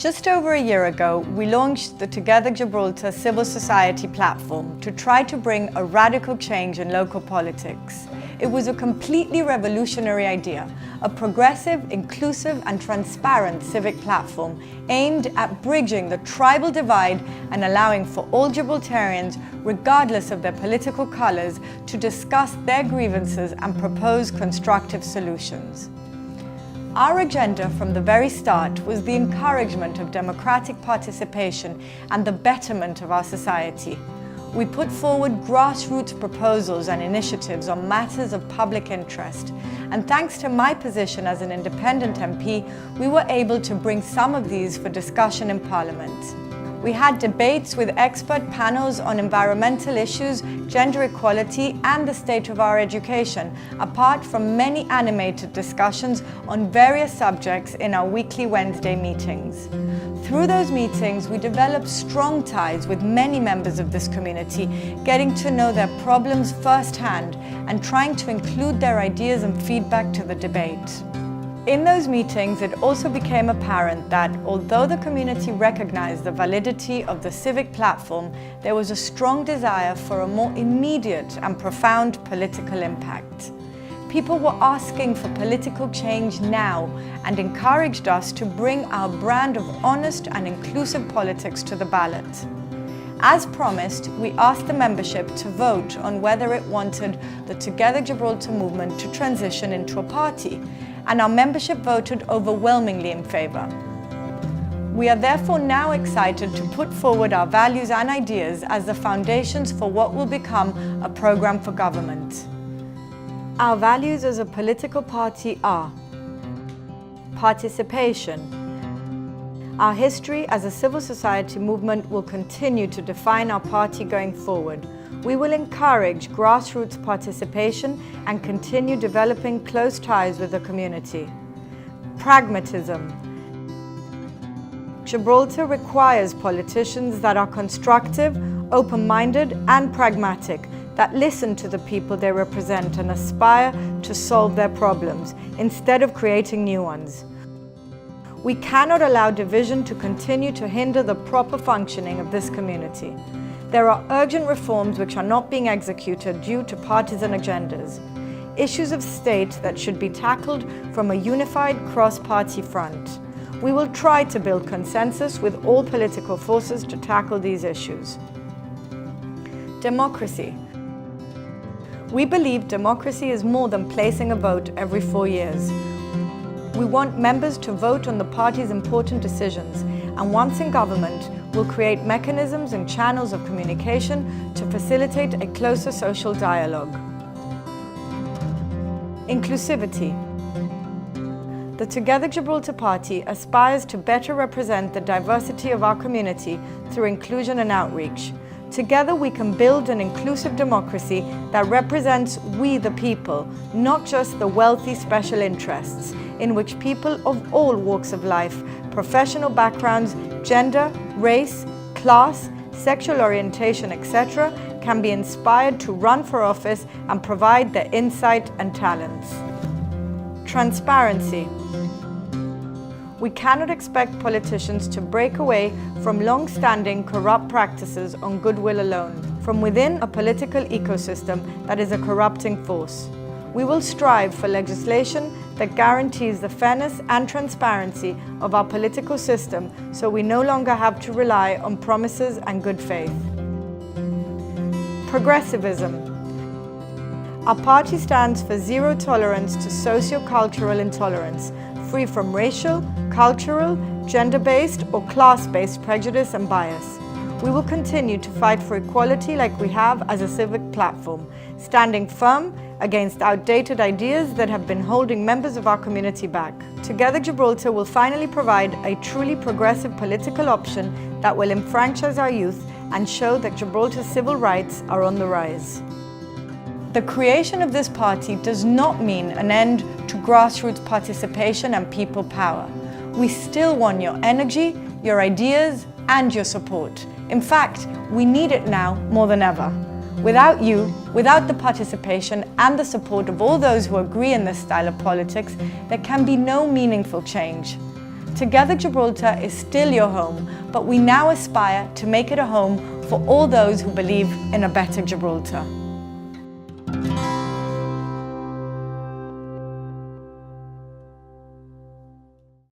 Just over a year ago, we launched the Together Gibraltar civil society platform to try to bring a radical change in local politics. It was a completely revolutionary idea, a progressive, inclusive and transparent civic platform aimed at bridging the tribal divide and allowing for all Gibraltarians, regardless of their political colours, to discuss their grievances and propose constructive solutions. Our agenda from the very start was the encouragement of democratic participation and the betterment of our society. We put forward grassroots proposals and initiatives on matters of public interest, and thanks to my position as an independent MP, we were able to bring some of these for discussion in Parliament. We had debates with expert panels on environmental issues, gender equality and the state of our education, apart from many animated discussions on various subjects in our weekly Wednesday meetings. Through those meetings, we developed strong ties with many members of this community, getting to know their problems firsthand and trying to include their ideas and feedback to the debate. In those meetings, it also became apparent that, although the community recognized the validity of the civic platform, there was a strong desire for a more immediate and profound political impact. People were asking for political change now and encouraged us to bring our brand of honest and inclusive politics to the ballot. As promised, we asked the membership to vote on whether it wanted the Together Gibraltar movement to transition into a party, and our membership voted overwhelmingly in favour. We are therefore now excited to put forward our values and ideas as the foundations for what will become a programme for government. Our values as a political party are: participation. Our history as a civil society movement will continue to define our party going forward. We will encourage grassroots participation and continue developing close ties with the community. Pragmatism. Gibraltar requires politicians that are constructive, open-minded and pragmatic, that listen to the people they represent and aspire to solve their problems, instead of creating new ones. We cannot allow division to continue to hinder the proper functioning of this community. There are urgent reforms which are not being executed due to partisan agendas. Issues of state that should be tackled from a unified cross-party front. We will try to build consensus with all political forces to tackle these issues. Democracy. We believe democracy is more than placing a vote every 4 years. We want members to vote on the party's important decisions, and once in government, we'll create mechanisms and channels of communication to facilitate a closer social dialogue. Inclusivity. The Together Gibraltar Party aspires to better represent the diversity of our community through inclusion and outreach. Together we can build an inclusive democracy that represents we the people, not just the wealthy special interests, in which people of all walks of life, professional backgrounds, gender, race, class, sexual orientation, etc., can be inspired to run for office and provide their insight and talents. Transparency. We cannot expect politicians to break away from long-standing corrupt practices on goodwill alone, from within a political ecosystem that is a corrupting force. We will strive for legislation that guarantees the fairness and transparency of our political system, so we no longer have to rely on promises and good faith. Progressivism. Our party stands for zero tolerance to socio-cultural intolerance, free from racial, cultural, gender-based or class-based prejudice and bias. We will continue to fight for equality like we have as a civic platform, standing firm against outdated ideas that have been holding members of our community back. Together Gibraltar will finally provide a truly progressive political option that will enfranchise our youth and show that Gibraltar's civil rights are on the rise. The creation of this party does not mean an end to grassroots participation and people power. We still want your energy, your ideas, and your support. In fact, we need it now more than ever. Without you, without the participation and the support of all those who agree in this style of politics, there can be no meaningful change. Together Gibraltar is still your home, but we now aspire to make it a home for all those who believe in a better Gibraltar.